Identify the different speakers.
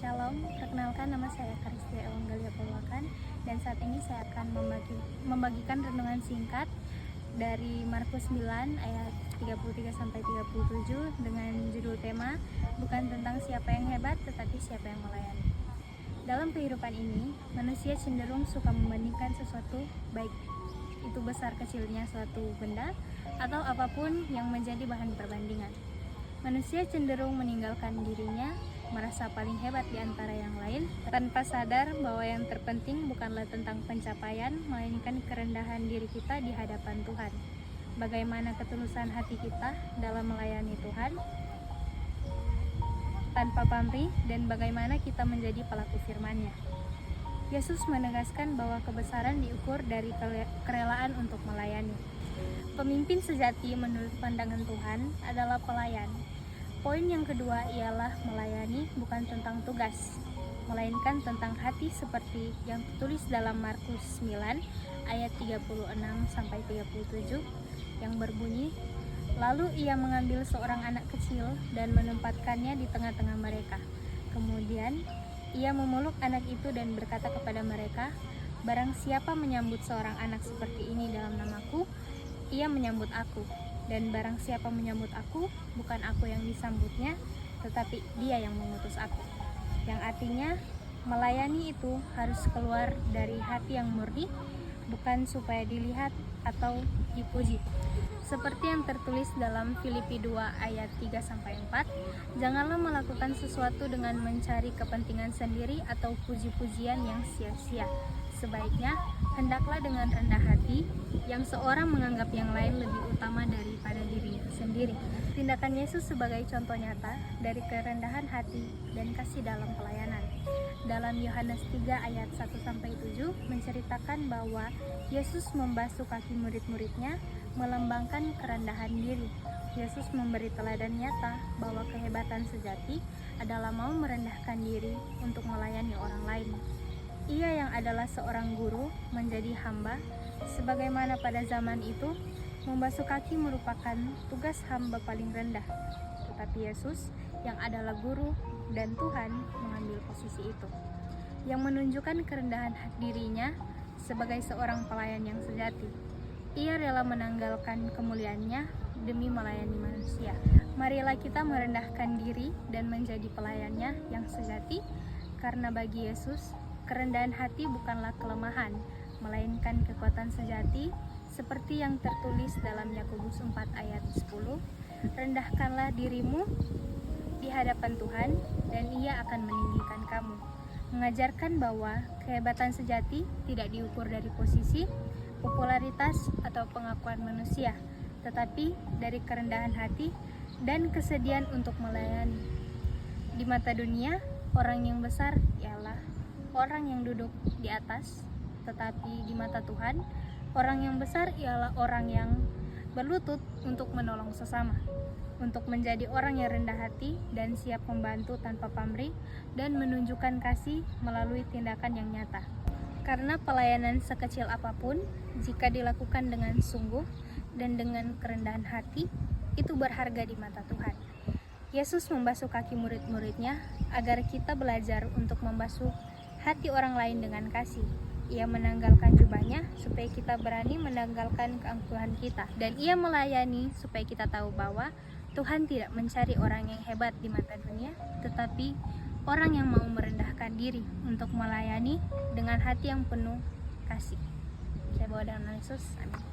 Speaker 1: Shalom, perkenalkan nama saya Karistia Ewanggalia Purwakan dan saat ini saya akan membagikan renungan singkat dari Markus 9 ayat 33-37 dengan judul tema bukan tentang siapa yang hebat tetapi siapa yang melayani. Dalam kehidupan ini, manusia cenderung suka membandingkan sesuatu, baik itu besar kecilnya suatu benda atau apapun yang menjadi bahan perbandingan. Manusia cenderung meninggalkan dirinya, merasa paling hebat di antara yang lain, tanpa sadar bahwa yang terpenting bukanlah tentang pencapaian, melainkan kerendahan diri kita di hadapan Tuhan. Bagaimana ketulusan hati kita dalam melayani Tuhan tanpa pamrih, dan bagaimana kita menjadi pelaku firman-Nya. Yesus menegaskan bahwa kebesaran diukur dari kerelaan untuk melayani. Pemimpin sejati menurut pandangan Tuhan adalah pelayan. Poin yang kedua ialah melayani bukan tentang tugas, melainkan tentang hati seperti yang tertulis dalam Markus 9 ayat 36-37 yang berbunyi, "Lalu ia mengambil seorang anak kecil dan menempatkannya di tengah-tengah mereka. Kemudian ia memeluk anak itu dan berkata kepada mereka, 'Barang siapa menyambut seorang anak seperti ini dalam namaku, ia menyambut aku. Dan barang siapa menyambut aku, bukan aku yang disambutnya, tetapi dia yang mengutus aku.'" Yang artinya, melayani itu harus keluar dari hati yang murni, bukan supaya dilihat atau dipuji. Seperti yang tertulis dalam Filipi 2 ayat 3-4, "Janganlah melakukan sesuatu dengan mencari kepentingan sendiri atau puji-pujian yang sia-sia. Sebaiknya, hendaklah dengan rendah hati, yang seorang menganggap yang lain lebih utama daripada dirinya sendiri." Tindakan Yesus sebagai contoh nyata dari kerendahan hati dan kasih dalam pelayanan. Dalam Yohanes 3 ayat 1-7 menceritakan bahwa Yesus membasuh kaki murid-muridnya, melambangkan kerendahan diri. Yesus memberi teladan nyata bahwa kehebatan sejati adalah mau merendahkan diri untuk melayani orang lain. Ia yang adalah seorang guru menjadi hamba, sebagaimana pada zaman itu membasuh kaki merupakan tugas hamba paling rendah. Tetapi Yesus yang adalah guru dan Tuhan mengambil posisi itu, yang menunjukkan kerendahan dirinya sebagai seorang pelayan yang sejati. Ia rela menanggalkan kemuliaannya demi melayani manusia. Marilah kita merendahkan diri dan menjadi pelayannya yang sejati, karena bagi Yesus, kerendahan hati bukanlah kelemahan, melainkan kekuatan sejati, seperti yang tertulis dalam Yakobus 4 ayat 10, "Rendahkanlah dirimu di hadapan Tuhan, dan Ia akan meninggikan kamu." Mengajarkan bahwa kehebatan sejati tidak diukur dari posisi, popularitas, atau pengakuan manusia, tetapi dari kerendahan hati dan kesediaan untuk melayani. Di mata dunia, orang yang besar ialah orang yang duduk di atas, tetapi di mata Tuhan, orang yang besar ialah orang yang berlutut untuk menolong sesama, untuk menjadi orang yang rendah hati dan siap membantu tanpa pamrih dan menunjukkan kasih melalui tindakan yang nyata. Karena pelayanan sekecil apapun, jika dilakukan dengan sungguh dan dengan kerendahan hati, itu berharga di mata Tuhan. Yesus membasuh kaki murid-muridnya agar kita belajar untuk membasuh hati orang lain dengan kasih. Ia menanggalkan jubahnya supaya kita berani menanggalkan keangkuhan kita, dan ia melayani supaya kita tahu bahwa Tuhan tidak mencari orang yang hebat di mata dunia, tetapi orang yang mau merendahkan diri untuk melayani dengan hati yang penuh kasih. Saya bawa dalam nama Yesus, amin.